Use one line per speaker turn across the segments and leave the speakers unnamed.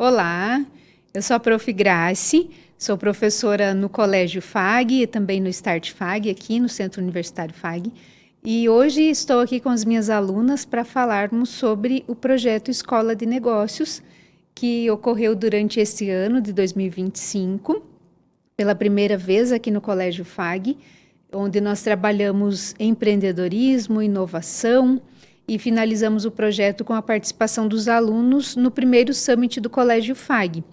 Olá, eu sou a Prof. Grace, sou professora no Colégio FAG e também no Start FAG, aqui no Centro Universitário FAG. E hoje estou aqui com as minhas alunas para falarmos sobre o projeto Escola de Negócios, que ocorreu durante esse ano de 2025, pela primeira vez aqui no Colégio FAG, onde nós trabalhamos empreendedorismo, inovação e finalizamos o projeto com a participação dos alunos no primeiro Summit do Colégio FAG.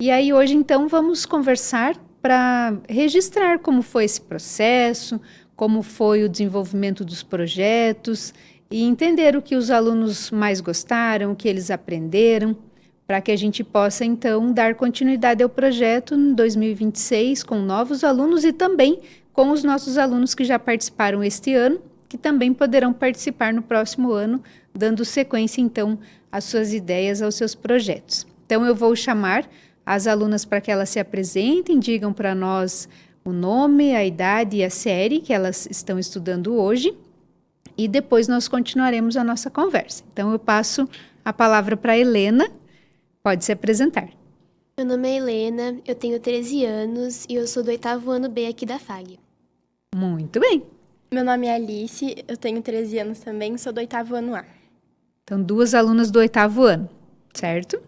E aí hoje, então, vamos conversar para registrar como foi esse processo, como foi o desenvolvimento dos projetos e entender o que os alunos mais gostaram, o que eles aprenderam, para que a gente possa, então, dar continuidade ao projeto em 2026 com novos alunos e também com os nossos alunos que já participaram este ano, que também poderão participar no próximo ano, dando sequência, então, às suas ideias, aos seus projetos. Então, eu vou chamar as alunas para que elas se apresentem, digam para nós o nome, a idade e a série que elas estão estudando hoje, e depois nós continuaremos a nossa conversa. Então, eu passo a palavra para a Helena. Pode se apresentar.
Meu nome é Helena, eu tenho 13 anos e eu sou do 8º ano B aqui da FAG.
Muito bem.
Meu nome é Alice, eu tenho 13 anos também, sou do 8º ano A.
Então, duas alunas do 8º ano, certo?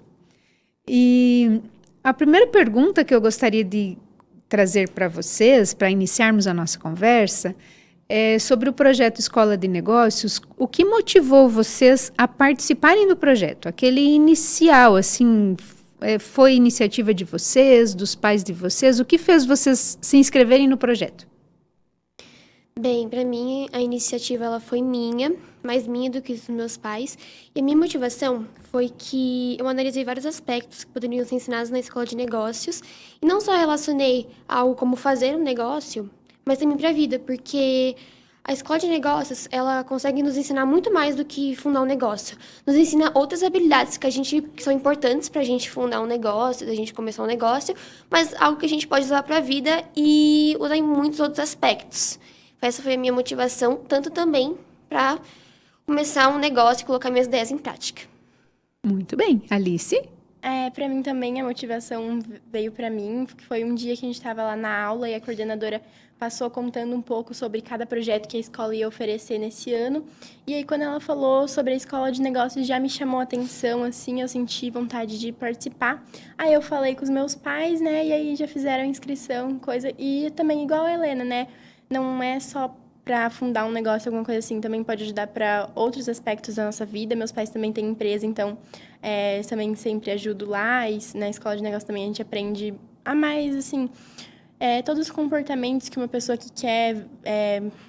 E a primeira pergunta que eu gostaria de trazer para vocês, para iniciarmos a nossa conversa, é sobre o projeto Escola de Negócios. O que motivou vocês a participarem do projeto? Aquele inicial, assim, foi iniciativa de vocês, dos pais de vocês? O que fez vocês se inscreverem no projeto?
Bem, para mim a iniciativa ela foi minha, mais minha do que dos meus pais. E a minha motivação foi que eu analisei vários aspectos que poderiam ser ensinados na Escola de Negócios. E não só relacionei ao como fazer um negócio, mas também para a vida, porque a Escola de Negócios, ela consegue nos ensinar muito mais do que fundar um negócio. Nos ensina outras habilidades que são importantes para a gente fundar um negócio, da gente começar um negócio, mas algo que a gente pode usar para a vida e usar em muitos outros aspectos. Essa foi a minha motivação, tanto também para começar um negócio e colocar minhas ideias em prática.
Muito bem. Alice?
Para mim também a motivação veio para mim, que foi um dia que a gente estava lá na aula e a coordenadora passou contando um pouco sobre cada projeto que a escola ia oferecer nesse ano. E aí, quando ela falou sobre a Escola de Negócios, já me chamou a atenção, assim, eu senti vontade de participar. Aí eu falei com os meus pais, né, e aí já fizeram a inscrição, coisa. E também igual a Helena, né, não é só para fundar um negócio, alguma coisa assim, também pode ajudar para outros aspectos da nossa vida. Meus pais também têm empresa, então também sempre ajudo lá. E na Escola de Negócios também a gente aprende a mais, assim, todos os comportamentos que uma pessoa que quer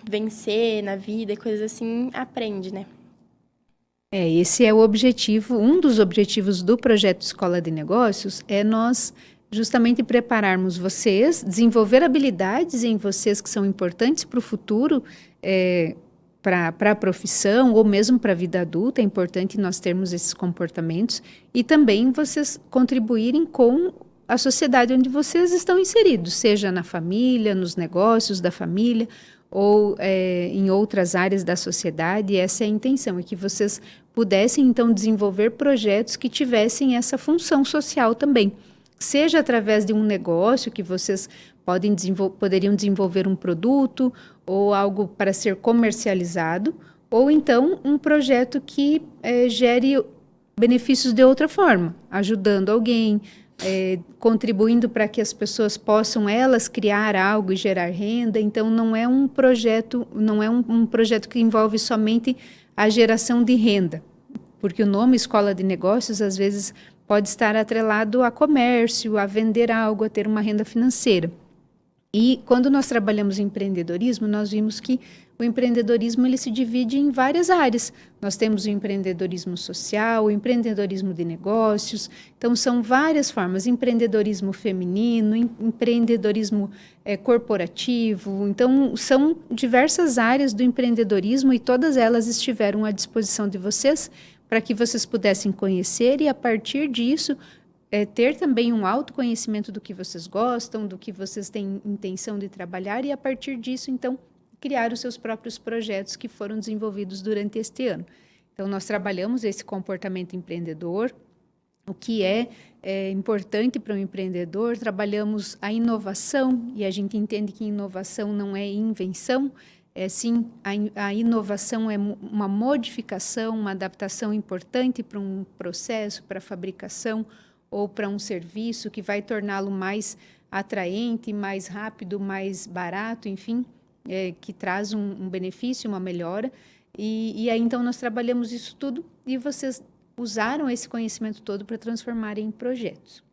vencer na vida e coisas assim, aprende, né?
Esse é o objetivo, um dos objetivos do projeto Escola de Negócios, é nós justamente prepararmos vocês, desenvolver habilidades em vocês que são importantes para o futuro, para a profissão ou mesmo para a vida adulta. É importante nós termos esses comportamentos e também vocês contribuírem com a sociedade onde vocês estão inseridos, seja na família, nos negócios da família ou em outras áreas da sociedade. E essa é a intenção, é que vocês pudessem então desenvolver projetos que tivessem essa função social também. Seja através de um negócio que vocês poderiam desenvolver um produto ou algo para ser comercializado, ou então um projeto que gere benefícios de outra forma, ajudando alguém, contribuindo para que as pessoas possam elas criar algo e gerar renda. Então não é um projeto que envolve somente a geração de renda, porque o nome Escola de Negócios às vezes pode estar atrelado a comércio, a vender algo, a ter uma renda financeira. E quando nós trabalhamos em empreendedorismo, nós vimos que o empreendedorismo ele se divide em várias áreas. Nós temos o empreendedorismo social, o empreendedorismo de negócios. Então, são várias formas. Empreendedorismo feminino, empreendedorismo corporativo. Então, são diversas áreas do empreendedorismo e todas elas estiveram à disposição de vocês para que vocês pudessem conhecer e, a partir disso, ter também um autoconhecimento do que vocês gostam, do que vocês têm intenção de trabalhar e, a partir disso, então, criar os seus próprios projetos que foram desenvolvidos durante este ano. Então, nós trabalhamos esse comportamento empreendedor, o que é importante para um empreendedor. Trabalhamos a inovação, e a gente entende que inovação não é invenção, sim, a inovação é uma modificação, uma adaptação importante para um processo, para a fabricação ou para um serviço que vai torná-lo mais atraente, mais rápido, mais barato, enfim, que traz um benefício, uma melhora. E aí, então, nós trabalhamos isso tudo e vocês usaram esse conhecimento todo para transformar em projetos.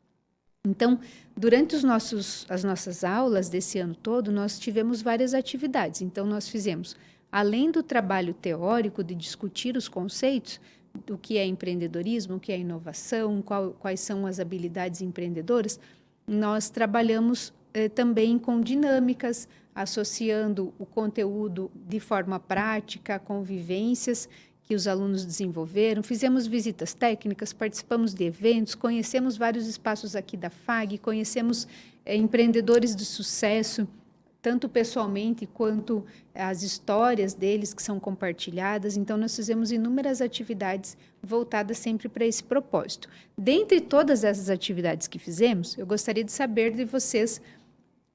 Então, durante as nossas aulas desse ano todo, nós tivemos várias atividades. Então, nós fizemos, além do trabalho teórico de discutir os conceitos, do que é empreendedorismo, o que é inovação, quais são as habilidades empreendedoras, nós trabalhamos também com dinâmicas, associando o conteúdo de forma prática, com vivências que os alunos desenvolveram, fizemos visitas técnicas, participamos de eventos, conhecemos vários espaços aqui da FAG, conhecemos empreendedores de sucesso, tanto pessoalmente quanto as histórias deles que são compartilhadas. Então, nós fizemos inúmeras atividades voltadas sempre para esse propósito. Dentre todas essas atividades que fizemos, eu gostaria de saber de vocês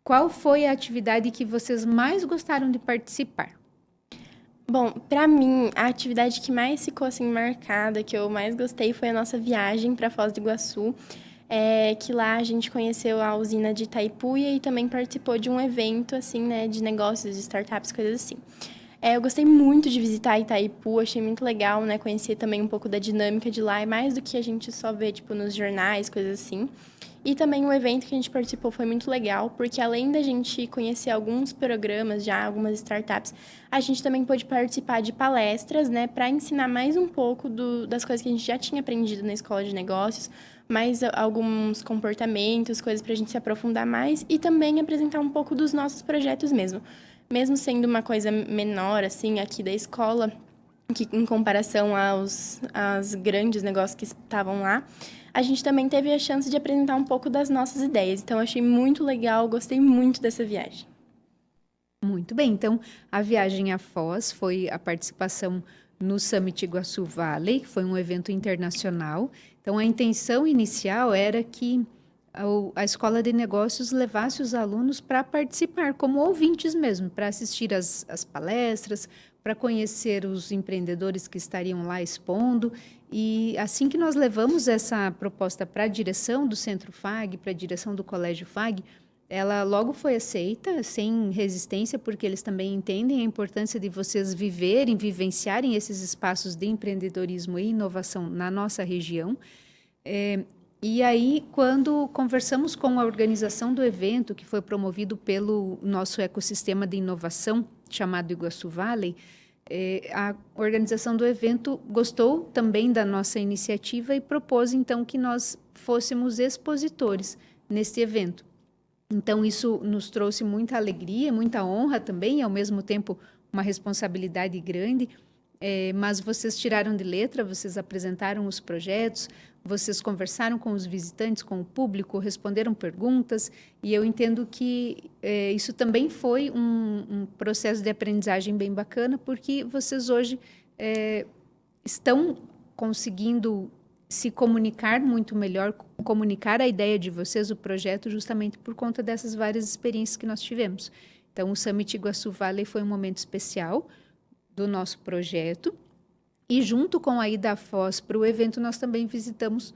qual foi a atividade que vocês mais gostaram de participar.
Bom, pra mim, a atividade que mais ficou assim marcada, que eu mais gostei, foi a nossa viagem para Foz do Iguaçu, que lá a gente conheceu a usina de Itaipu e também participou de um evento assim, né, de negócios, de startups, coisas assim. Eu gostei muito de visitar Itaipu, achei muito legal, né, conhecer também um pouco da dinâmica de lá, mais do que a gente só vê tipo nos jornais, coisas assim. E também o evento que a gente participou foi muito legal, porque além da gente conhecer alguns programas já, algumas startups, a gente também pôde participar de palestras, né, para ensinar mais um pouco das coisas que a gente já tinha aprendido na escola de negócios, mais alguns comportamentos, coisas para a gente se aprofundar mais e também apresentar um pouco dos nossos projetos mesmo. Mesmo sendo uma coisa menor, assim, aqui da escola, que em comparação aos grandes negócios que estavam lá, a gente também teve a chance de apresentar um pouco das nossas ideias. Então, achei muito legal, gostei muito dessa viagem.
Muito bem, então a viagem a Foz foi a participação no Summit Iguaçu Valley, que foi um evento internacional. Então, a intenção inicial era que a Escola de Negócios levasse os alunos para participar, como ouvintes mesmo, para assistir às palestras, para conhecer os empreendedores que estariam lá expondo. E assim que nós levamos essa proposta para a direção do Centro FAG, para a direção do Colégio FAG, ela logo foi aceita, sem resistência, porque eles também entendem a importância de vocês vivenciarem esses espaços de empreendedorismo e inovação na nossa região. E aí, quando conversamos com a organização do evento, que foi promovido pelo nosso ecossistema de inovação, chamado Iguaçu Valley, a organização do evento gostou também da nossa iniciativa e propôs, então, que nós fôssemos expositores neste evento. Então, isso nos trouxe muita alegria, muita honra também, e ao mesmo tempo uma responsabilidade grande, mas vocês tiraram de letra, vocês apresentaram os projetos, vocês conversaram com os visitantes, com o público, responderam perguntas, e eu entendo que isso também foi um processo de aprendizagem bem bacana, porque vocês hoje estão conseguindo se comunicar muito melhor, comunicar a ideia de vocês, o projeto, justamente por conta dessas várias experiências que nós tivemos. Então, o Summit Iguaçu Valley foi um momento especial do nosso projeto, e junto com a ida à Foz para o evento, nós também visitamos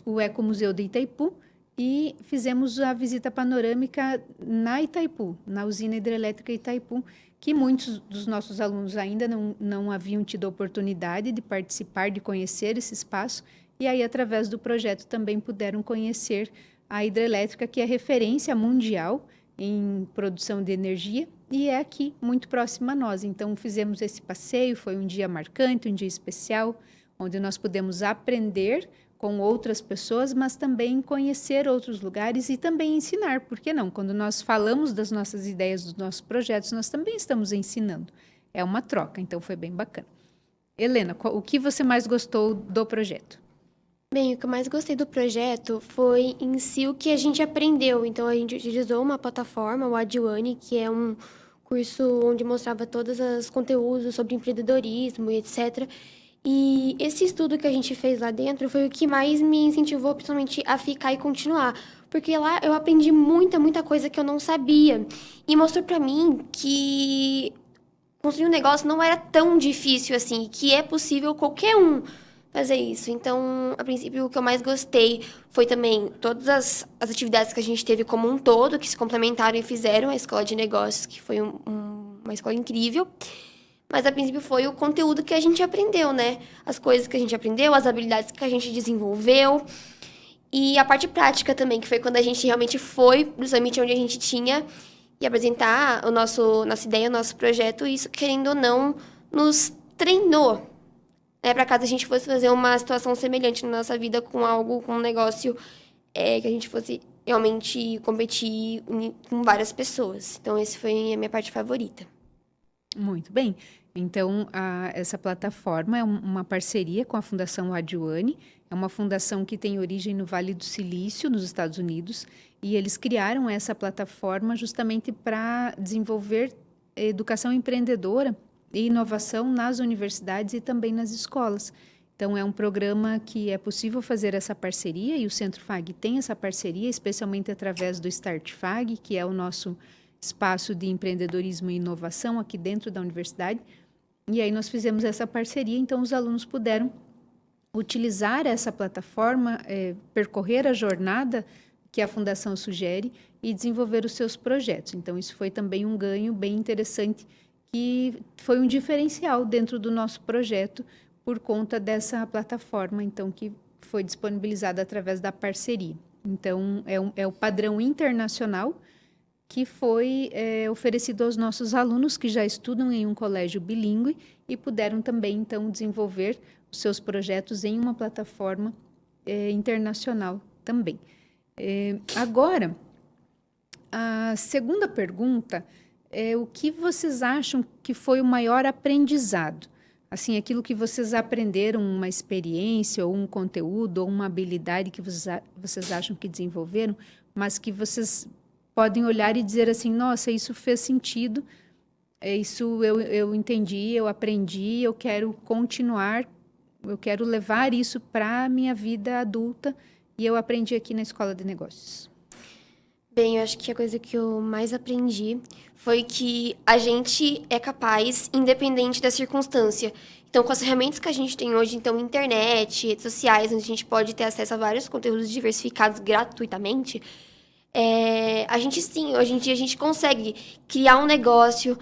o Ecomuseu de Itaipu e fizemos a visita panorâmica na Itaipu, na usina hidrelétrica Itaipu, que muitos dos nossos alunos ainda não haviam tido a oportunidade de participar, de conhecer esse espaço, e aí, através do projeto, também puderam conhecer a hidrelétrica, que é referência mundial em produção de energia, e é aqui, muito próxima a nós. Então, fizemos esse passeio, foi um dia marcante, um dia especial, onde nós pudemos aprender com outras pessoas, mas também conhecer outros lugares e também ensinar, por que não? Quando nós falamos das nossas ideias, dos nossos projetos, nós também estamos ensinando. É uma troca, então foi bem bacana. Helena, o que você mais gostou do projeto?
Bem, o que eu mais gostei do projeto foi em si o que a gente aprendeu. Então, a gente utilizou uma plataforma, o Adwane, que é um curso onde mostrava todos os conteúdos sobre empreendedorismo e etc. E esse estudo que a gente fez lá dentro foi o que mais me incentivou, principalmente, a ficar e continuar. Porque lá eu aprendi muita coisa que eu não sabia. E mostrou pra mim que construir um negócio não era tão difícil assim, que é possível qualquer um fazer isso. Então, a princípio, o que eu mais gostei foi também todas as atividades que a gente teve como um todo, que se complementaram e fizeram a escola de negócios, que foi uma escola incrível. Mas, a princípio, foi o conteúdo que a gente aprendeu, né? As coisas que a gente aprendeu, as habilidades que a gente desenvolveu. E a parte prática também, que foi quando a gente realmente foi pro Summit, onde a gente tinha e apresentar nossa ideia, o nosso projeto. E isso, querendo ou não, nos treinou, né? Para caso a gente fosse fazer uma situação semelhante na nossa vida com algo, com um negócio que a gente fosse realmente competir com várias pessoas. Então, esse foi a minha parte favorita.
Muito bem. Então, essa plataforma é uma parceria com a Fundação Adjuane. É uma fundação que tem origem no Vale do Silício, nos Estados Unidos, e eles criaram essa plataforma justamente para desenvolver educação empreendedora e inovação nas universidades e também nas escolas. Então, é um programa que é possível fazer essa parceria, e o Centro FAG tem essa parceria, especialmente através do Start FAG, que é o nosso espaço de empreendedorismo e inovação aqui dentro da universidade. E aí nós fizemos essa parceria, então os alunos puderam utilizar essa plataforma, percorrer a jornada que a Fundação sugere e desenvolver os seus projetos. Então, isso foi também um ganho bem interessante, que foi um diferencial dentro do nosso projeto por conta dessa plataforma, então, que foi disponibilizada através da parceria. Então, é o padrão internacional que foi oferecido aos nossos alunos que já estudam em um colégio bilíngue e puderam também, então, desenvolver os seus projetos em uma plataforma internacional também. Agora, a segunda pergunta é o que vocês acham que foi o maior aprendizado? Assim, aquilo que vocês aprenderam, uma experiência, ou um conteúdo, ou uma habilidade que vocês acham que desenvolveram, mas que vocês podem olhar e dizer assim, nossa, isso fez sentido, isso eu entendi, eu aprendi, eu quero continuar, eu quero levar isso para a minha vida adulta e eu aprendi aqui na Escola de Negócios.
Bem, eu acho que a coisa que eu mais aprendi foi que a gente é capaz, independente da circunstância. Então, com as ferramentas que a gente tem hoje, então, internet, redes sociais, onde a gente pode ter acesso a vários conteúdos diversificados gratuitamente, a gente sim, hoje em dia a gente consegue criar um negócio,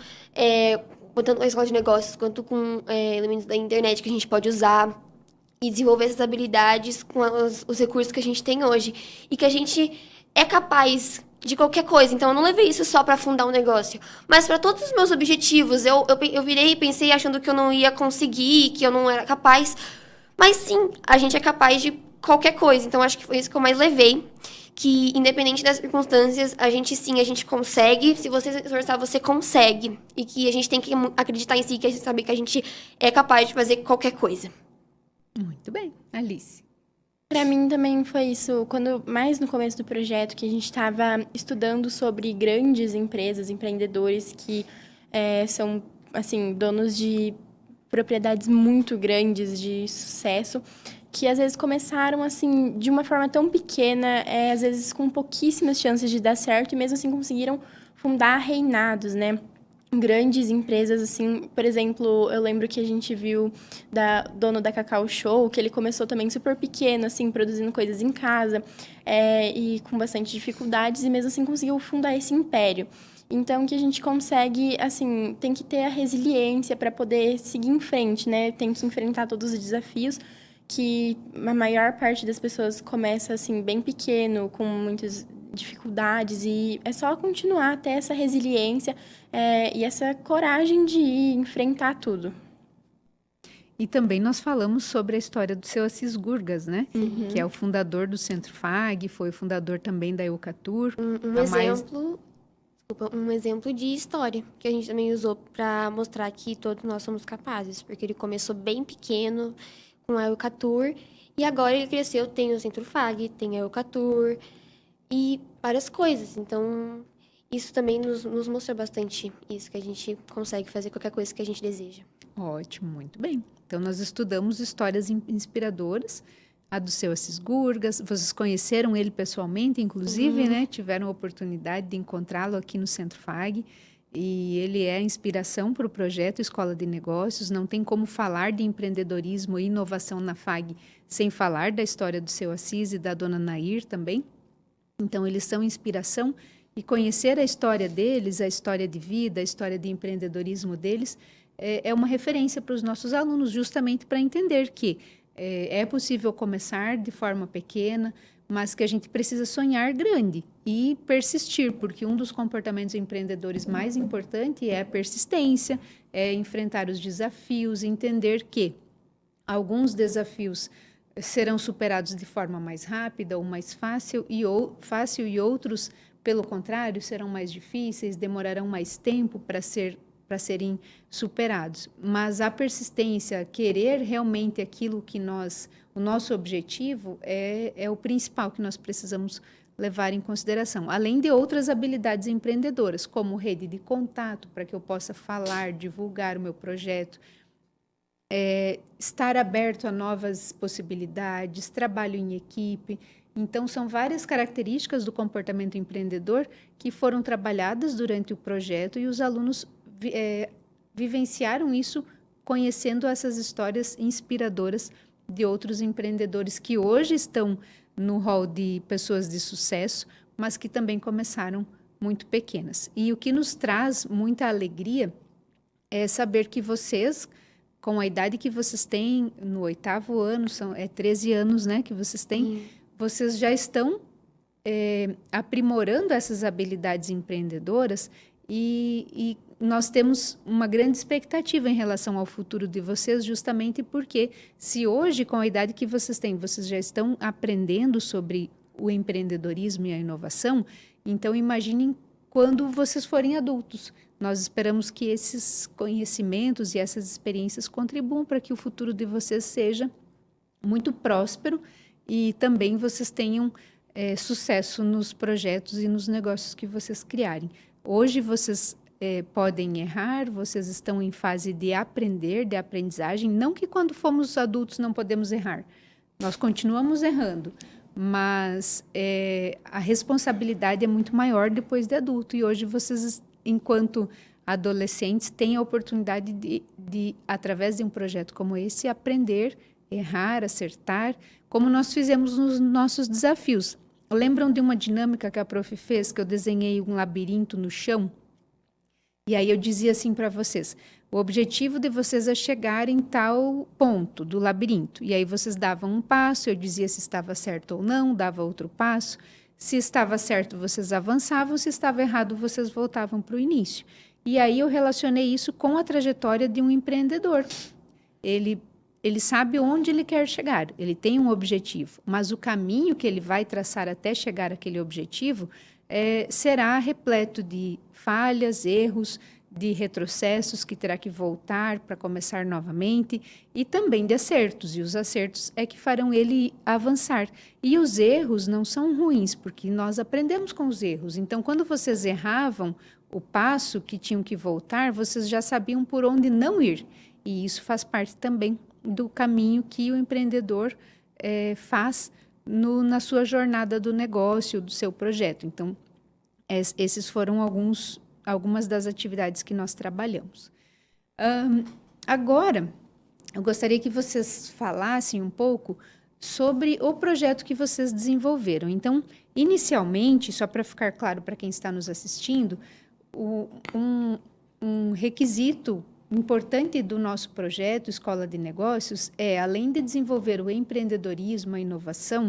tanto com a escola de negócios quanto com elementos da internet que a gente pode usar e desenvolver essas habilidades com os recursos que a gente tem hoje. E que a gente é capaz de qualquer coisa. Então, eu não levei isso só para fundar um negócio, mas para todos os meus objetivos. Eu virei e pensei achando que eu não ia conseguir, que eu não era capaz. Mas sim, a gente é capaz de qualquer coisa. Então, acho que foi isso que eu mais levei. Que, independente das circunstâncias, a gente consegue. Se você se esforçar, você consegue. E que a gente tem que acreditar em si, que a gente sabe que a gente é capaz de fazer qualquer coisa.
Muito bem. Alice?
Para mim também foi isso, mais no começo do projeto, que a gente estava estudando sobre grandes empresas, empreendedores que são, assim, donos de propriedades muito grandes, de sucesso, que às vezes começaram, assim, de uma forma tão pequena, às vezes com pouquíssimas chances de dar certo, e mesmo assim conseguiram fundar reinados, né? Grandes empresas, assim, por exemplo, eu lembro que a gente viu dono da Cacau Show, que ele começou também super pequeno, assim, produzindo coisas em casa, e com bastante dificuldades, e mesmo assim conseguiu fundar esse império. Então, que a gente consegue, assim, tem que ter a resiliência para poder seguir em frente, né? Tem que enfrentar todos os desafios, que a maior parte das pessoas começa, assim, bem pequeno, com muitas dificuldades, e é só continuar a ter essa resiliência e essa coragem de enfrentar tudo.
E também nós falamos sobre a história do seu Assis Gurgas, né?
Uhum.
Que é o fundador do Centro FAG, foi o fundador também da Eucatur.
Um exemplo de história que a gente também usou para mostrar que todos nós somos capazes, porque ele começou bem pequeno com a Eucatur e agora ele cresceu, tem o Centro FAG, tem a Eucatur e várias coisas. Então, isso também nos mostrou bastante isso, que a gente consegue fazer qualquer coisa que a gente deseja.
Ótimo, muito bem. Então, nós estudamos histórias inspiradoras, a do seu Assis Gurgas. Vocês conheceram ele pessoalmente, inclusive, né? Tiveram a oportunidade de encontrá-lo aqui no Centro FAG. E ele é a inspiração para o projeto Escola de Negócios. Não tem como falar de empreendedorismo e inovação na FAG sem falar da história do seu Assis e da dona Nair também. Então, eles são inspiração, e conhecer a história deles, a história de vida, a história de empreendedorismo deles, é uma referência para os nossos alunos, justamente para entender que é possível começar de forma pequena, mas que a gente precisa sonhar grande e persistir, porque um dos comportamentos empreendedores mais importantes é a persistência, é enfrentar os desafios, entender que alguns desafios serão superados de forma mais rápida ou mais fácil, e outros, pelo contrário, serão mais difíceis, demorarão mais tempo para serem superados. Mas a persistência, querer realmente aquilo que o nosso objetivo é o principal que nós precisamos levar em consideração, além de outras habilidades empreendedoras, como rede de contato, para que eu possa falar, divulgar o meu projeto, estar aberto a novas possibilidades, trabalho em equipe. Então, são várias características do comportamento empreendedor que foram trabalhadas durante o projeto, e os alunos vivenciaram isso conhecendo essas histórias inspiradoras de outros empreendedores que hoje estão no hall de pessoas de sucesso, mas que também começaram muito pequenas. E o que nos traz muita alegria é saber que vocês, com a idade que vocês têm, no 8º ano, 13 anos, né, que vocês têm, vocês já estão aprimorando essas habilidades empreendedoras, e nós temos uma grande expectativa em relação ao futuro de vocês, justamente porque, se hoje, com a idade que vocês têm, vocês já estão aprendendo sobre o empreendedorismo e a inovação, então imaginem quando vocês forem adultos. Nós esperamos que esses conhecimentos e essas experiências contribuam para que o futuro de vocês seja muito próspero, e também vocês tenham sucesso nos projetos e nos negócios que vocês criarem. Hoje vocês podem errar, vocês estão em fase de aprender, de aprendizagem. Não que quando fomos adultos não podemos errar, nós continuamos errando, mas a responsabilidade é muito maior depois de adulto. E hoje vocês, enquanto adolescentes, têm a oportunidade de, através de um projeto como esse, aprender, errar, acertar, como nós fizemos nos nossos desafios. Lembram de uma dinâmica que a prof fez, que eu desenhei um labirinto no chão? E aí eu dizia assim para vocês: o objetivo de vocês é chegar em tal ponto do labirinto. E aí vocês davam um passo, eu dizia se estava certo ou não, dava outro passo. Se estava certo, vocês avançavam, se estava errado, vocês voltavam para o início. E aí eu relacionei isso com a trajetória de um empreendedor. Ele sabe onde ele quer chegar, ele tem um objetivo, mas o caminho que ele vai traçar até chegar àquele objetivo será repleto de falhas, erros, de retrocessos que terá que voltar para começar novamente, e também de acertos, e os acertos é que farão ele avançar. E os erros não são ruins, porque nós aprendemos com os erros. Então, quando vocês erravam o passo que tinham que voltar, vocês já sabiam por onde não ir, e isso faz parte também do caminho que o empreendedor faz na sua jornada do negócio, do seu projeto. Então, esses foram algumas das atividades que nós trabalhamos. Agora, eu gostaria que vocês falassem um pouco sobre o projeto que vocês desenvolveram. Então, inicialmente, só para ficar claro para quem está nos assistindo, um requisito importante do nosso projeto Escola de Negócios além de desenvolver o empreendedorismo, a inovação,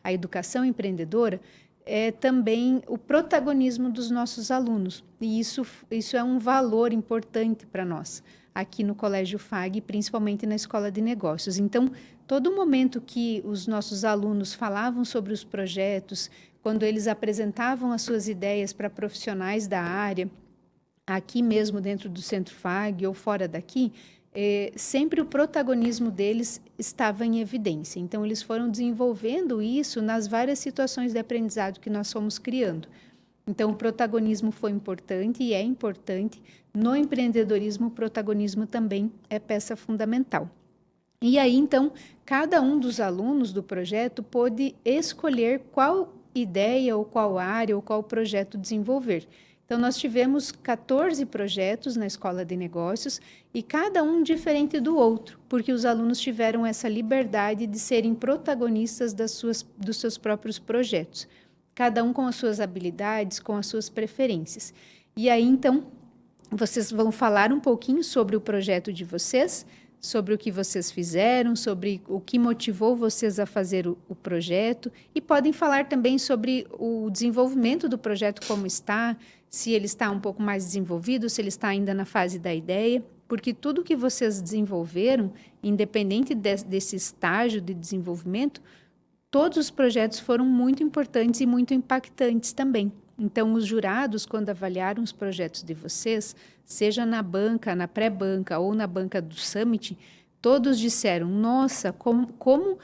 a educação empreendedora, também o protagonismo dos nossos alunos. E isso é um valor importante para nós, aqui no Colégio FAG, principalmente na Escola de Negócios. Então, todo momento que os nossos alunos falavam sobre os projetos, quando eles apresentavam as suas ideias para profissionais da área, aqui mesmo dentro do Centro FAG ou fora daqui, sempre o protagonismo deles estava em evidência. Então, eles foram desenvolvendo isso nas várias situações de aprendizado que nós fomos criando. Então, o protagonismo foi importante e é importante. No empreendedorismo, o protagonismo também é peça fundamental. E aí, então, cada um dos alunos do projeto pôde escolher qual ideia ou qual área ou qual projeto desenvolver. Então, nós tivemos 14 projetos na Escola de Negócios e cada um diferente do outro, porque os alunos tiveram essa liberdade de serem protagonistas dos seus próprios projetos, cada um com as suas habilidades, com as suas preferências. E aí, então, vocês vão falar um pouquinho sobre o projeto de vocês, sobre o que vocês fizeram, sobre o que motivou vocês a fazer o projeto e podem falar também sobre o desenvolvimento do projeto, como está, se ele está um pouco mais desenvolvido, se ele está ainda na fase da ideia, porque tudo que vocês desenvolveram, independente desse estágio de desenvolvimento, todos os projetos foram muito importantes e muito impactantes também. Então, os jurados, quando avaliaram os projetos de vocês, seja na banca, na pré-banca ou na banca do Summit, todos disseram, nossa, como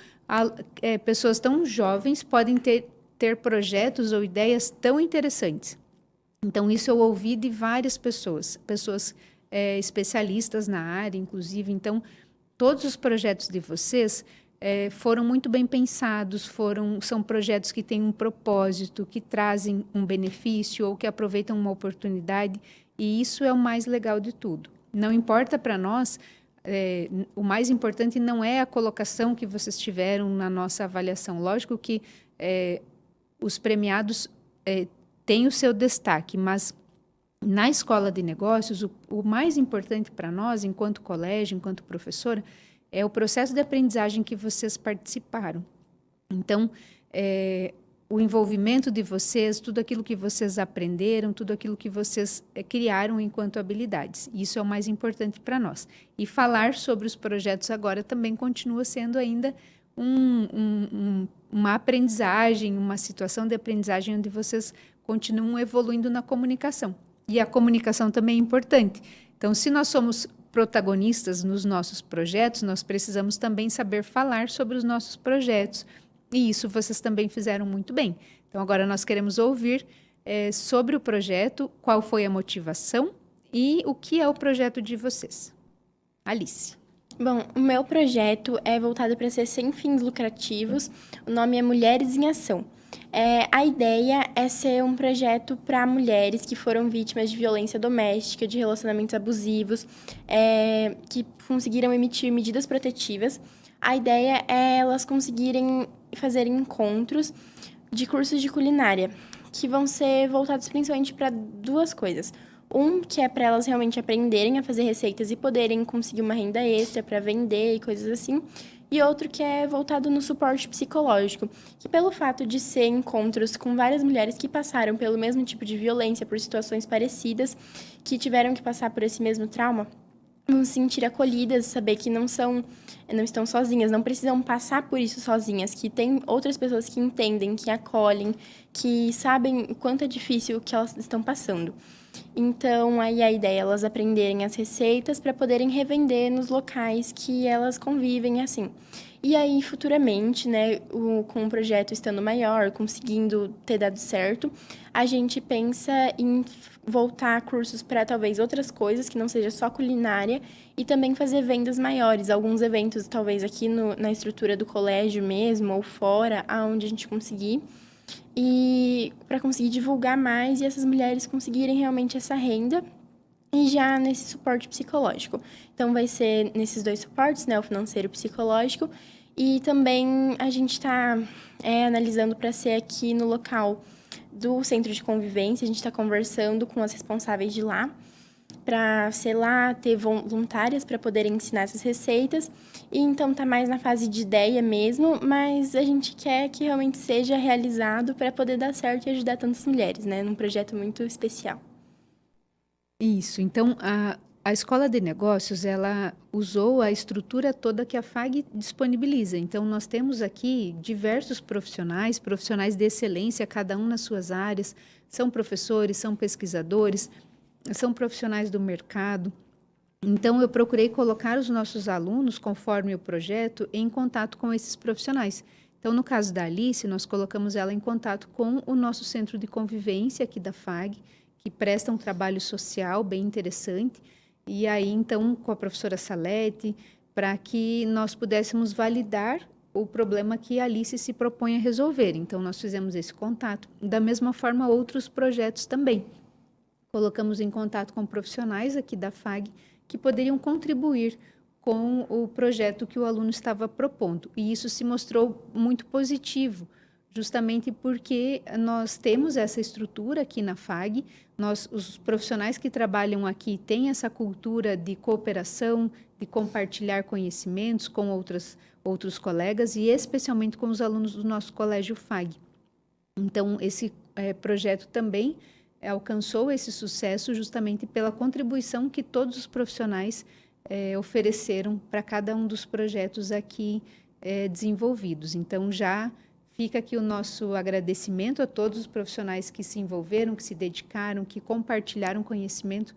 pessoas tão jovens podem ter projetos ou ideias tão interessantes. Então, isso eu ouvi de várias pessoas especialistas na área, inclusive. Então, todos os projetos de vocês foram muito bem pensados, são projetos que têm um propósito, que trazem um benefício ou que aproveitam uma oportunidade, e isso é o mais legal de tudo. Não importa para nós, o mais importante não é a colocação que vocês tiveram na nossa avaliação. Lógico que os premiados têm o seu destaque, mas na Escola de Negócios, o mais importante para nós, enquanto colégio, enquanto professora, é o processo de aprendizagem que vocês participaram. Então, o envolvimento de vocês, tudo aquilo que vocês aprenderam, tudo aquilo que vocês criaram enquanto habilidades. Isso é o mais importante para nós. E falar sobre os projetos agora também continua sendo ainda uma aprendizagem, uma situação de aprendizagem onde vocês continuam evoluindo na comunicação. E a comunicação também é importante. Então, se nós somos protagonistas nos nossos projetos, nós precisamos também saber falar sobre os nossos projetos. E isso vocês também fizeram muito bem. Então, agora nós queremos ouvir sobre o projeto, qual foi a motivação e o que é o projeto de vocês. Alice.
Bom, o meu projeto é voltado para ser sem fins lucrativos. O nome é Mulheres em Ação. A ideia é ser um projeto para mulheres que foram vítimas de violência doméstica, de relacionamentos abusivos, que conseguiram emitir medidas protetivas. A ideia é elas conseguirem fazer encontros de cursos de culinária, que vão ser voltados principalmente para duas coisas. Um, que é para elas realmente aprenderem a fazer receitas e poderem conseguir uma renda extra para vender e coisas assim. E outro que é voltado no suporte psicológico, que pelo fato de ser encontros com várias mulheres que passaram pelo mesmo tipo de violência, por situações parecidas, que tiveram que passar por esse mesmo trauma, vão se sentir acolhidas, saber que não estão sozinhas, não precisam passar por isso sozinhas, que tem outras pessoas que entendem, que acolhem, que sabem o quanto é difícil o que elas estão passando. Então, aí a ideia é elas aprenderem as receitas para poderem revender nos locais que elas convivem, assim. E aí, futuramente, né, com o projeto estando maior, conseguindo ter dado certo, a gente pensa em voltar a cursos para talvez outras coisas, que não seja só culinária, e também fazer vendas maiores, alguns eventos talvez aqui na estrutura do colégio mesmo, ou fora, aonde a gente conseguir, e para conseguir divulgar mais e essas mulheres conseguirem realmente essa renda e já nesse suporte psicológico. Então, vai ser nesses dois suportes, né, o financeiro e o psicológico, e também a gente está analisando para ser aqui no local do centro de convivência, a gente está conversando com as responsáveis de lá, para, sei lá, ter voluntárias para poderem ensinar essas receitas. E então tá mais na fase de ideia mesmo, mas a gente quer que realmente seja realizado para poder dar certo e ajudar tantas mulheres, né? Num projeto muito especial.
Isso. Então, a Escola de Negócios, ela usou a estrutura toda que a FAG disponibiliza. Então, nós temos aqui diversos profissionais de excelência, cada um nas suas áreas. São professores, são pesquisadores, são profissionais do mercado. Então, eu procurei colocar os nossos alunos, conforme o projeto, em contato com esses profissionais. Então, no caso da Alice, nós colocamos ela em contato com o nosso centro de convivência aqui da FAG, que presta um trabalho social bem interessante, e aí, então, com a professora Salete, para que nós pudéssemos validar o problema que a Alice se propõe a resolver. Então, nós fizemos esse contato. Da mesma forma, outros projetos também. Colocamos em contato com profissionais aqui da FAG que poderiam contribuir com o projeto que o aluno estava propondo. E isso se mostrou muito positivo, justamente porque nós temos essa estrutura aqui na FAG, os profissionais que trabalham aqui têm essa cultura de cooperação, de compartilhar conhecimentos com outros colegas e especialmente com os alunos do nosso colégio FAG. Então, esse projeto também alcançou esse sucesso justamente pela contribuição que todos os profissionais ofereceram para cada um dos projetos aqui desenvolvidos. Então, já fica aqui o nosso agradecimento a todos os profissionais que se envolveram, que se dedicaram, que compartilharam conhecimento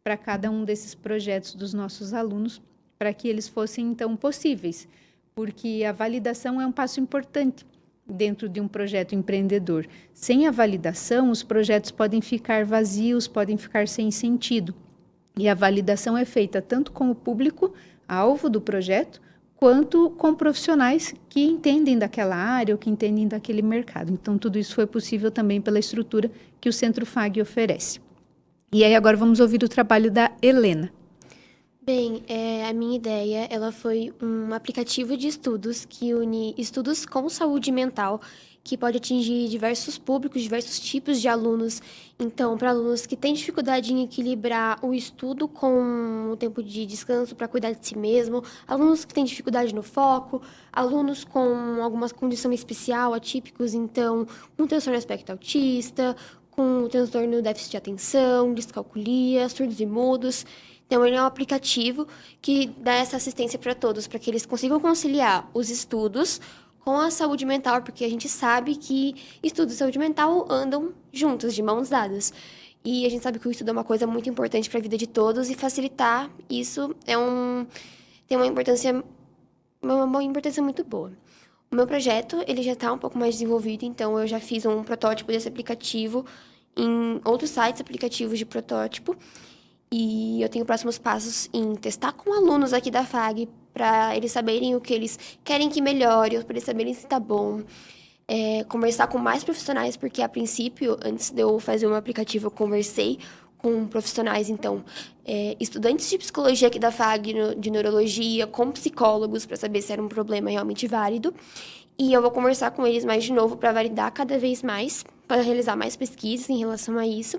para cada um desses projetos dos nossos alunos, para que eles fossem, então, possíveis, porque a validação é um passo importante dentro de um projeto empreendedor. Sem a validação, os projetos podem ficar vazios, podem ficar sem sentido. E a validação é feita tanto com o público-alvo do projeto, quanto com profissionais que entendem daquela área ou que entendem daquele mercado. Então, tudo isso foi possível também pela estrutura que o Centro FAG oferece. E aí, agora vamos ouvir o trabalho da Helena.
Bem, a minha ideia, ela foi um aplicativo de estudos que une estudos com saúde mental, que pode atingir diversos públicos, diversos tipos de alunos. Então, para alunos que têm dificuldade em equilibrar o estudo com o tempo de descanso para cuidar de si mesmo, alunos que têm dificuldade no foco, alunos com alguma condição especial, atípicos, então, com transtorno espectro autista, com transtorno do déficit de atenção, descalculia, surdos e mudos. Então, ele é um aplicativo que dá essa assistência para todos, para que eles consigam conciliar os estudos com a saúde mental, porque a gente sabe que estudo e saúde mental andam juntos, de mãos dadas. E a gente sabe que o estudo é uma coisa muito importante para a vida de todos e facilitar isso tem uma importância muito boa. O meu projeto, ele já está um pouco mais desenvolvido, então eu já fiz um protótipo desse aplicativo em outros sites aplicativos de protótipo. E eu tenho próximos passos em testar com alunos aqui da FAG, para eles saberem o que eles querem que melhore, para eles saberem se está bom. Conversar com mais profissionais, porque a princípio, antes de eu fazer um aplicativo, eu conversei com profissionais, então, estudantes de psicologia aqui da FAG, de neurologia, com psicólogos, para saber se era um problema realmente válido. E eu vou conversar com eles mais de novo para validar cada vez mais, para realizar mais pesquisas em relação a isso.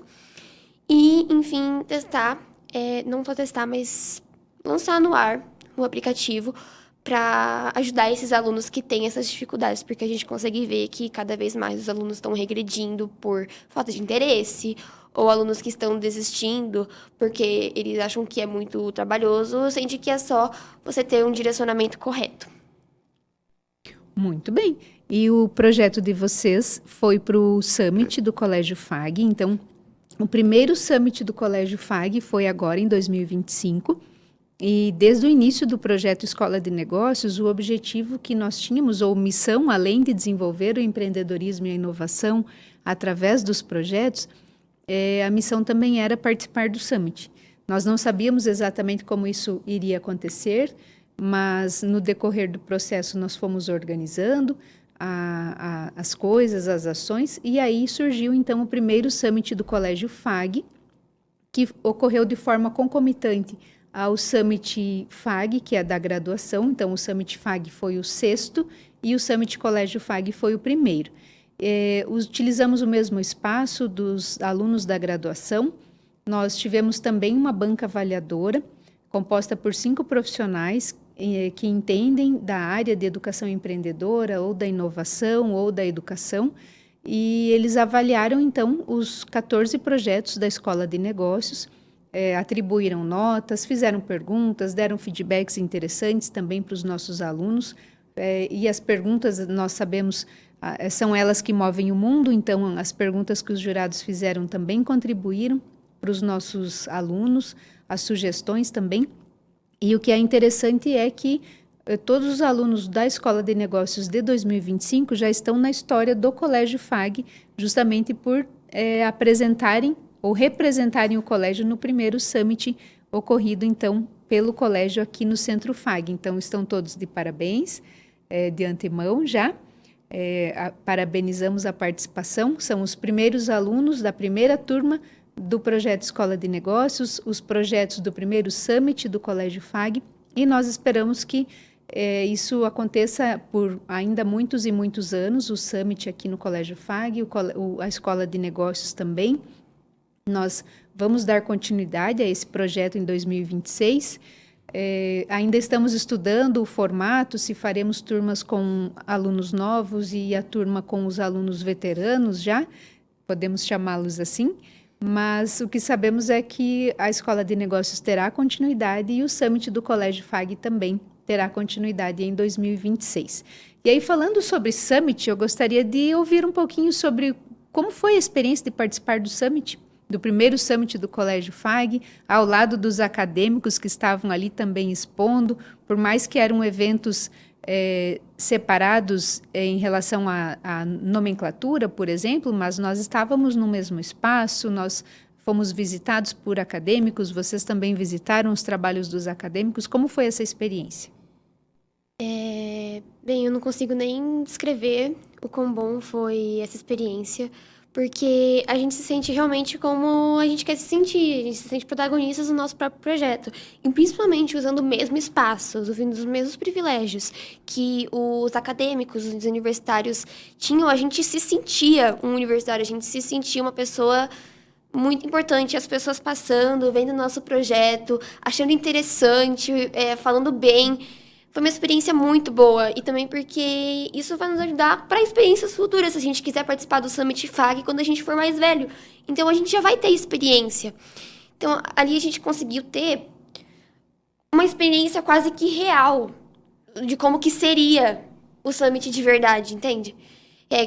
E, enfim, testar, não só testar, mas lançar no ar o aplicativo para ajudar esses alunos que têm essas dificuldades, porque a gente consegue ver que cada vez mais os alunos estão regredindo por falta de interesse, ou alunos que estão desistindo porque eles acham que é muito trabalhoso, sente que é só você ter um direcionamento correto.
Muito bem. E o projeto de vocês foi para o Summit do Colégio FAG, então... O primeiro Summit do Colégio FAG foi agora em 2025 e desde o início do projeto Escola de Negócios, o objetivo que nós tínhamos, ou missão, além de desenvolver o empreendedorismo e a inovação através dos projetos, a missão também era participar do Summit. Nós não sabíamos exatamente como isso iria acontecer, mas no decorrer do processo nós fomos organizando as coisas, as ações, e aí surgiu então o primeiro Summit do Colégio FAG, que ocorreu de forma concomitante ao Summit FAG, que é da graduação. Então o Summit FAG foi o 6º e o Summit Colégio FAG foi o primeiro. Utilizamos o mesmo espaço dos alunos da graduação. Nós tivemos também uma banca avaliadora, composta por 5 profissionais que entendem da área de educação empreendedora, ou da inovação, ou da educação, e eles avaliaram, então, os 14 projetos da Escola de Negócios, atribuíram notas, fizeram perguntas, deram feedbacks interessantes também para os nossos alunos, e as perguntas, nós sabemos, são elas que movem o mundo, então as perguntas que os jurados fizeram também contribuíram para os nossos alunos, as sugestões também. E o que é interessante é que todos os alunos da Escola de Negócios de 2025 já estão na história do Colégio FAG, justamente por apresentarem ou representarem o colégio no primeiro summit ocorrido, então, pelo colégio aqui no Centro FAG. Então, estão todos de parabéns, de antemão já. Parabenizamos a participação, são os primeiros alunos da primeira turma do projeto Escola de Negócios, os projetos do primeiro summit do Colégio FAG, e nós esperamos que isso aconteça por ainda muitos e muitos anos, o summit aqui no Colégio FAG, a Escola de Negócios também. Nós vamos dar continuidade a esse projeto em 2026. Ainda estamos estudando o formato, se faremos turmas com alunos novos e a turma com os alunos veteranos já, podemos chamá-los assim, mas o que sabemos é que a Escola de Negócios terá continuidade e o Summit do Colégio FAG também terá continuidade em 2026. E aí, falando sobre Summit, eu gostaria de ouvir um pouquinho sobre como foi a experiência de participar do Summit, do primeiro Summit do Colégio FAG, ao lado dos acadêmicos que estavam ali também expondo, por mais que eram eventos separados em relação à nomenclatura, por exemplo, mas nós estávamos no mesmo espaço, nós fomos visitados por acadêmicos, vocês também visitaram os trabalhos dos acadêmicos. Como foi essa experiência?
Bem, eu não consigo nem descrever o quão bom foi essa experiência, porque a gente se sente realmente como a gente quer se sentir, a gente se sente protagonistas do nosso próprio projeto. E principalmente usando o mesmo espaço, usando os mesmos privilégios que os acadêmicos, os universitários tinham. A gente se sentia um universitário, a gente se sentia uma pessoa muito importante. As pessoas passando, vendo o nosso projeto, achando interessante, falando bem. Foi uma experiência muito boa, e também porque isso vai nos ajudar para experiências futuras, se a gente quiser participar do Summit FAG quando a gente for mais velho. Então, a gente já vai ter experiência. Então, ali a gente conseguiu ter uma experiência quase que real de como que seria o Summit de verdade, entende?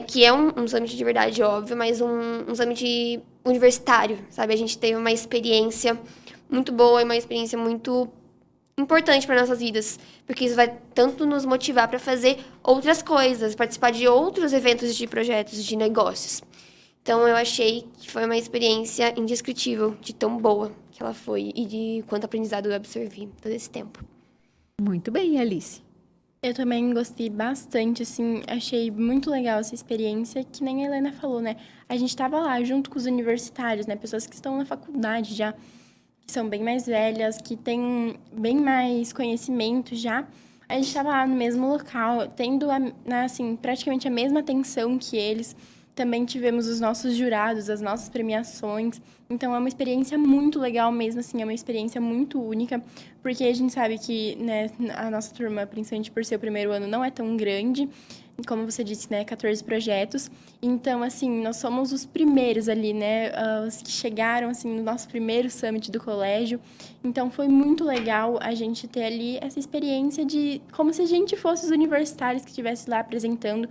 Que é um Summit de verdade, óbvio, mas um Summit universitário, sabe? A gente teve uma experiência muito boa e uma experiência muito importante para nossas vidas, porque isso vai tanto nos motivar para fazer outras coisas, participar de outros eventos de projetos de negócios. Então, eu achei que foi uma experiência indescritível, de tão boa que ela foi e de quanto aprendizado eu absorvi todo esse tempo.
Muito bem, Alice.
Eu também gostei bastante, assim, achei muito legal essa experiência, que nem a Helena falou, né? A gente estava lá junto com os universitários, né? Pessoas que estão na faculdade já, que são bem mais velhas, que têm bem mais conhecimento já. A gente estava lá no mesmo local, tendo, assim, praticamente a mesma atenção que eles. Também tivemos os nossos jurados, as nossas premiações. Então, é uma experiência muito legal mesmo, assim, é uma experiência muito única, porque a gente sabe que, né, a nossa turma, principalmente por ser o primeiro ano, não é tão grande. Como você disse, né, 14 projetos. Então, assim, nós somos os primeiros ali, né, os que chegaram, assim, no nosso primeiro summit do colégio. Então, foi muito legal a gente ter ali essa experiência de como se a gente fosse os universitários que estivesse lá apresentando.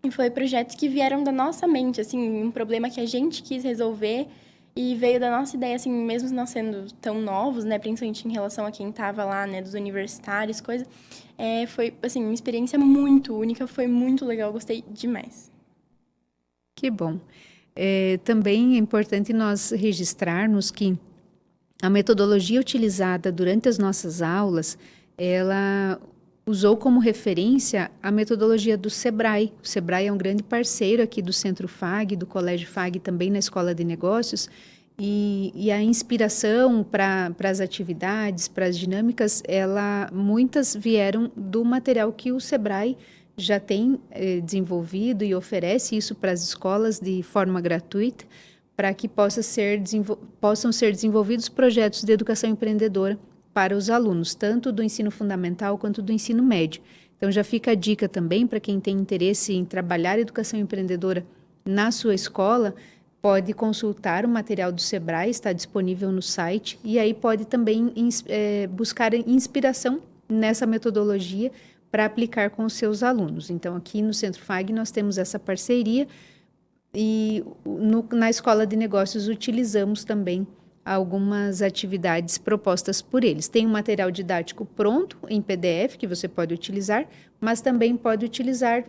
E foi projetos que vieram da nossa mente, assim, um problema que a gente quis resolver e veio da nossa ideia, assim, mesmo nós sendo tão novos, né, principalmente em relação a quem estava lá, né, dos universitários, coisa. Foi, assim, uma experiência muito única, foi muito legal, gostei demais.
Que bom. Também é importante nós registrarmos que a metodologia utilizada durante as nossas aulas, ela usou como referência a metodologia do SEBRAE. O SEBRAE é um grande parceiro aqui do Centro FAG, do Colégio FAG, também na Escola de Negócios, e a inspiração para as atividades, para as dinâmicas, muitas vieram do material que o SEBRAE já tem desenvolvido e oferece isso para as escolas de forma gratuita, para que possam ser desenvolvidos projetos de educação empreendedora para os alunos, tanto do ensino fundamental quanto do ensino médio. Então, já fica a dica também para quem tem interesse em trabalhar educação empreendedora na sua escola, pode consultar o material do SEBRAE, está disponível no site, e aí pode também buscar inspiração nessa metodologia para aplicar com os seus alunos. Então, aqui no Centro FAG nós temos essa parceria e na Escola de Negócios utilizamos também algumas atividades propostas por eles. Tem um material didático pronto em PDF que você pode utilizar, mas também pode utilizar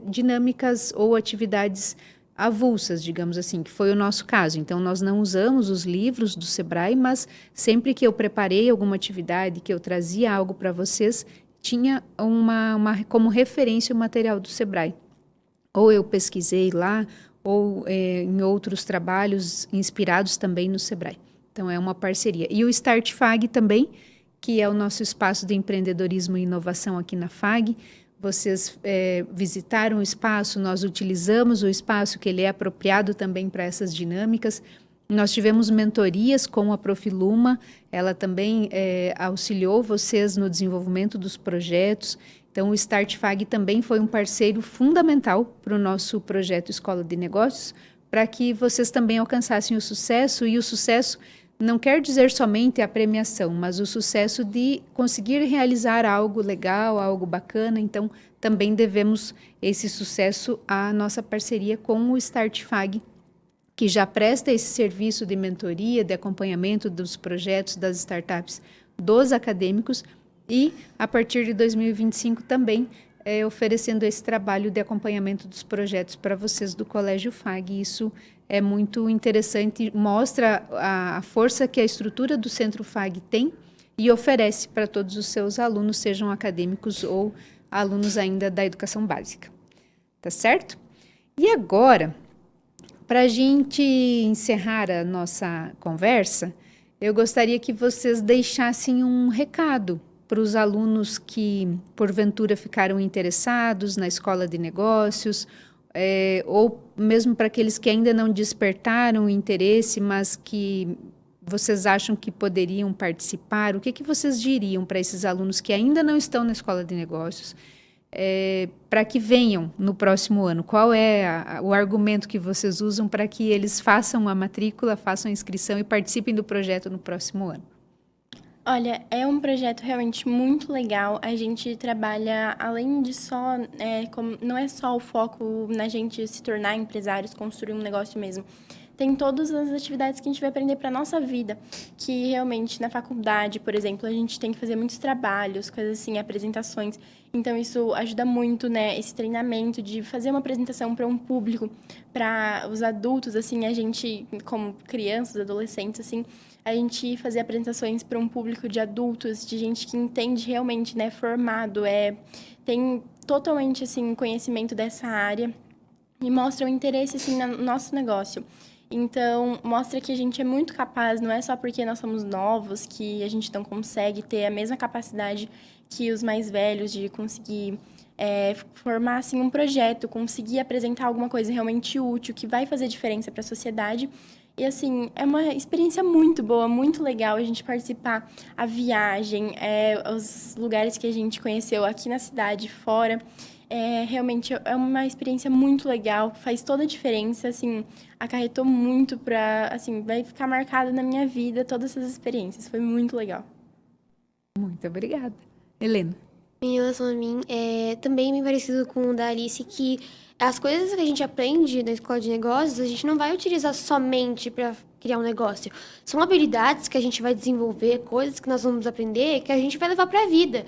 dinâmicas ou atividades avulsas, digamos assim, que foi o nosso caso. Então, nós não usamos os livros do Sebrae, mas sempre que eu preparei alguma atividade, que eu trazia algo para vocês, tinha como referência o material do Sebrae. Ou eu pesquisei lá, ou em outros trabalhos inspirados também no Sebrae. Então, é uma parceria. E o Start FAG também, que é o nosso espaço de empreendedorismo e inovação aqui na FAG. Vocês visitaram o espaço, nós utilizamos o espaço, que ele é apropriado também para essas dinâmicas. Nós tivemos mentorias com a Profiluma, ela também auxiliou vocês no desenvolvimento dos projetos. Então, o Start FAG também foi um parceiro fundamental para o nosso projeto Escola de Negócios, para que vocês também alcançassem o sucesso, e o sucesso não quer dizer somente a premiação, mas o sucesso de conseguir realizar algo legal, algo bacana. Então, também devemos esse sucesso à nossa parceria com o Start FAG, que já presta esse serviço de mentoria, de acompanhamento dos projetos das startups dos acadêmicos, e a partir de 2025 também oferecendo esse trabalho de acompanhamento dos projetos para vocês do Colégio FAG. Isso é muito interessante, mostra a força que a estrutura do Centro FAG tem e oferece para todos os seus alunos, sejam acadêmicos ou alunos ainda da educação básica. Tá certo? E agora, para a gente encerrar a nossa conversa, eu gostaria que vocês deixassem um recado para os alunos que, porventura, ficaram interessados na Escola de Negócios, ou mesmo para aqueles que ainda não despertaram o interesse, mas que vocês acham que poderiam participar. O que vocês diriam para esses alunos que ainda não estão na Escola de Negócios, para que venham no próximo ano? Qual é o argumento que vocês usam para que eles façam a matrícula, façam a inscrição e participem do projeto no próximo ano?
Olha, é um projeto realmente muito legal. A gente trabalha, além de só... não é só o foco na gente se tornar empresários, construir um negócio mesmo. Tem todas as atividades que a gente vai aprender para a nossa vida, que realmente na faculdade, por exemplo, a gente tem que fazer muitos trabalhos, coisas assim, apresentações. Então, isso ajuda muito, né, esse treinamento de fazer uma apresentação para um público, para os adultos, assim, a gente, como crianças, adolescentes, assim, a gente fazer apresentações para um público de adultos, de gente que entende realmente, né, formado, tem totalmente, assim, conhecimento dessa área e mostra o interesse, assim, no nosso negócio. Então, mostra que a gente é muito capaz, não é só porque nós somos novos que a gente não consegue ter a mesma capacidade que os mais velhos de conseguir formar, assim, um projeto, conseguir apresentar alguma coisa realmente útil, que vai fazer diferença para a sociedade. E, assim, é uma experiência muito boa, muito legal a gente participar. A viagem, os lugares que a gente conheceu aqui na cidade, fora. Realmente é uma experiência muito legal, faz toda a diferença, assim, acarretou muito assim, vai ficar marcado na minha vida todas essas experiências, foi muito legal.
Muito obrigada. Helena?
Em relação a mim, é também bem parecido com o da Alice, que as coisas que a gente aprende na escola de negócios, a gente não vai utilizar somente para criar um negócio. São habilidades que a gente vai desenvolver, coisas que nós vamos aprender, que a gente vai levar para a vida.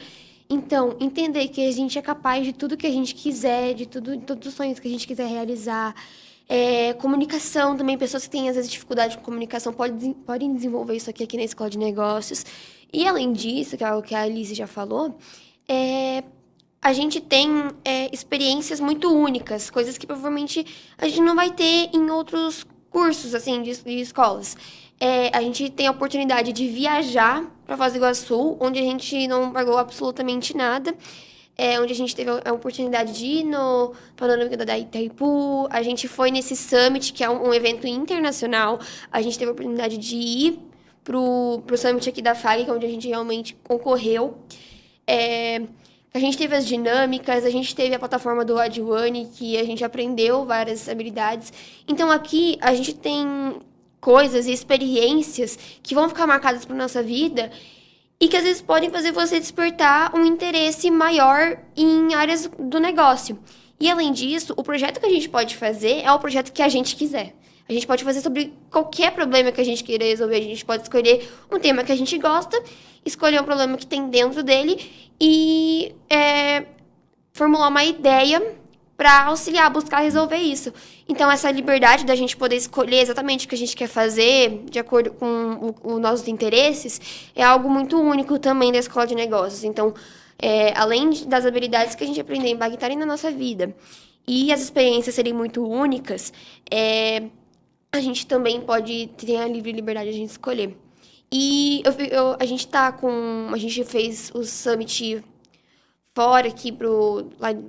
Então, entender que a gente é capaz de tudo que a gente quiser, de todos os sonhos que a gente quiser realizar. Comunicação também, pessoas que têm, às vezes, dificuldade com comunicação podem desenvolver isso aqui na Escola de Negócios. E, além disso, que é algo que a Alice já falou, a gente tem experiências muito únicas, coisas que provavelmente a gente não vai ter em outros cursos, assim, de escolas. A gente tem a oportunidade de viajar para Foz do Iguaçu, onde a gente não pagou absolutamente nada, onde a gente teve a oportunidade de ir no Panorâmica da Itaipu, a gente foi nesse Summit, que é um evento internacional, a gente teve a oportunidade de ir pro Summit aqui da FAG, que é onde a gente realmente concorreu. A gente teve as dinâmicas, a gente teve a plataforma do Adwane, que a gente aprendeu várias habilidades. Então, aqui, a gente tem coisas e experiências que vão ficar marcadas para nossa vida e que às vezes podem fazer você despertar um interesse maior em áreas do negócio. E além disso, o projeto que a gente pode fazer é o projeto que a gente quiser. A gente pode fazer sobre qualquer problema que a gente queira resolver. A gente pode escolher um tema que a gente gosta, escolher um problema que tem dentro dele e formular uma ideia para auxiliar, buscar resolver isso. Então, essa liberdade da gente poder escolher exatamente o que a gente quer fazer, de acordo com os nossos interesses, é algo muito único também da escola de negócios. Então, além das habilidades que a gente aprende a impactarem na nossa vida e as experiências serem muito únicas, a gente também pode ter a livre liberdade de a gente escolher. E a gente fez o Summit fora aqui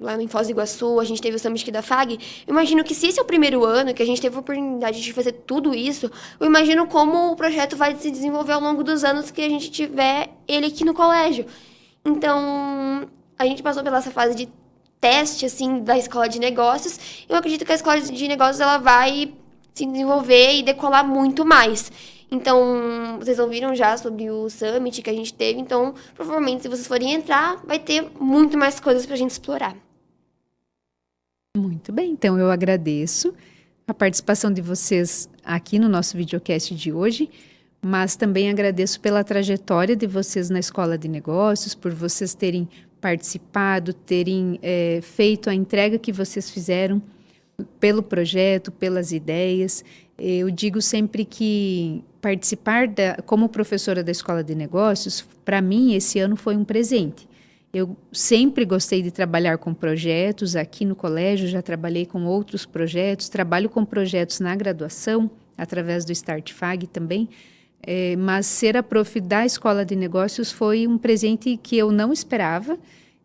lá em Foz do Iguaçu, a gente teve o Summit aqui da FAG. Eu imagino que se esse é o primeiro ano que a gente teve a oportunidade de fazer tudo isso, eu imagino como o projeto vai se desenvolver ao longo dos anos que a gente tiver ele aqui no colégio. Então, a gente passou pela essa fase de teste, assim, da escola de negócios. Eu acredito que a escola de negócios, ela vai se desenvolver e decolar muito mais. Então, vocês ouviram já sobre o Summit que a gente teve. Então, provavelmente, se vocês forem entrar, vai ter muito mais coisas pra gente explorar.
Muito bem, então eu agradeço a participação de vocês aqui no nosso videocast de hoje, mas também agradeço pela trajetória de vocês na Escola de Negócios, por vocês terem participado, terem feito a entrega que vocês fizeram pelo projeto, pelas ideias. Eu digo sempre que participar como professora da Escola de Negócios, para mim, esse ano foi um presente. Eu sempre gostei de trabalhar com projetos aqui no colégio, já trabalhei com outros projetos, trabalho com projetos na graduação, através do Start FAG também, mas ser a prof da Escola de Negócios foi um presente que eu não esperava,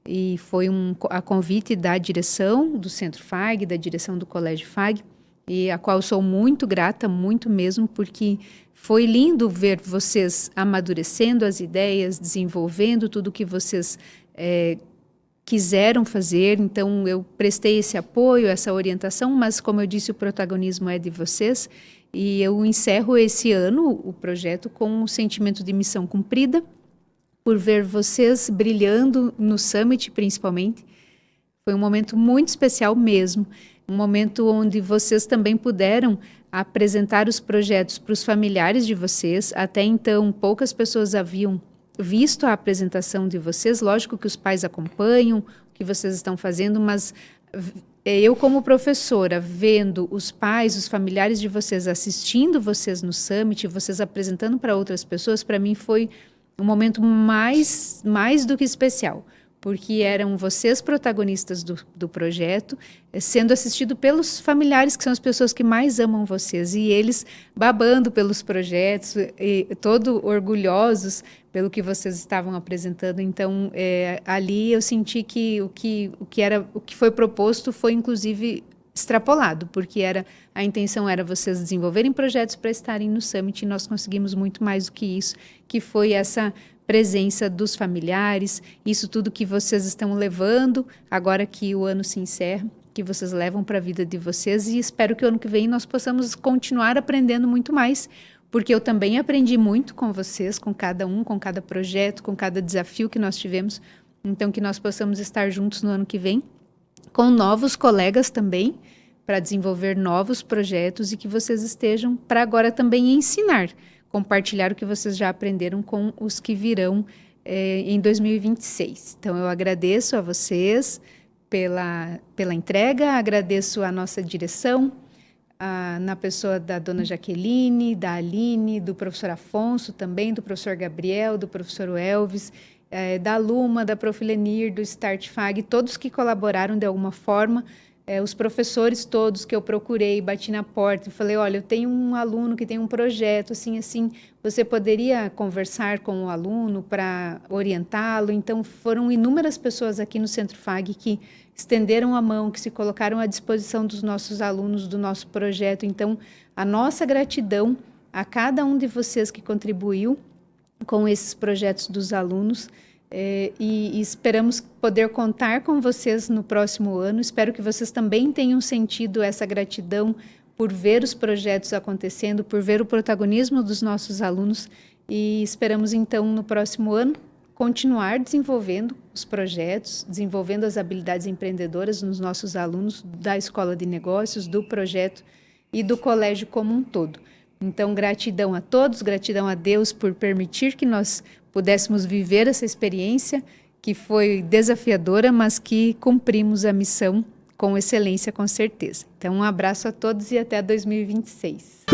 e foi a convite da direção do Centro FAG, da direção do Colégio FAG, e a qual sou muito grata, muito mesmo, porque foi lindo ver vocês amadurecendo as ideias, desenvolvendo tudo que vocês quiseram fazer. Então, eu prestei esse apoio, essa orientação, mas, como eu disse, o protagonismo é de vocês, e eu encerro esse ano o projeto com um sentimento de missão cumprida, por ver vocês brilhando no Summit, principalmente. Foi um momento muito especial mesmo, um momento onde vocês também puderam apresentar os projetos para os familiares de vocês. Até então, poucas pessoas haviam visto a apresentação de vocês. Lógico que os pais acompanham o que vocês estão fazendo, mas eu, como professora, vendo os pais, os familiares de vocês assistindo vocês no Summit, vocês apresentando para outras pessoas, para mim foi um momento mais do que especial, porque eram vocês protagonistas do projeto, sendo assistido pelos familiares, que são as pessoas que mais amam vocês, e eles babando pelos projetos, e todo orgulhosos pelo que vocês estavam apresentando. Então, ali eu senti que o que foi proposto foi, inclusive, extrapolado, porque a intenção era vocês desenvolverem projetos para estarem no Summit, e nós conseguimos muito mais do que isso, que foi essa presença dos familiares, isso tudo que vocês estão levando, agora que o ano se encerra, que vocês levam para a vida de vocês, e espero que o ano que vem nós possamos continuar aprendendo muito mais, porque eu também aprendi muito com vocês, com cada projeto, com cada desafio que nós tivemos, então que nós possamos estar juntos no ano que vem, com novos colegas também, para desenvolver novos projetos, e que vocês estejam para agora também ensinar, compartilhar o que vocês já aprenderam com os que virão em 2026. Então, eu agradeço a vocês pela entrega, agradeço a nossa direção, na pessoa da dona Jaqueline, da Aline, do professor Afonso também, do professor Gabriel, do professor Elvis, da Luma, da Prof. Lenir, do Start FAG, todos que colaboraram de alguma forma, os professores todos que eu procurei, bati na porta e falei, olha, eu tenho um aluno que tem um projeto, assim, você poderia conversar com o aluno para orientá-lo? Então, foram inúmeras pessoas aqui no Centro FAG que estenderam a mão, que se colocaram à disposição dos nossos alunos, do nosso projeto. Então, a nossa gratidão a cada um de vocês que contribuiu com esses projetos dos alunos, e esperamos poder contar com vocês no próximo ano. Espero que vocês também tenham sentido essa gratidão por ver os projetos acontecendo, por ver o protagonismo dos nossos alunos, e esperamos então no próximo ano continuar desenvolvendo os projetos, desenvolvendo as habilidades empreendedoras nos nossos alunos da Escola de Negócios, do projeto, e do colégio como um todo. Então, gratidão a todos, gratidão a Deus por permitir que nós pudéssemos viver essa experiência que foi desafiadora, mas que cumprimos a missão com excelência, com certeza. Então, um abraço a todos e até 2026.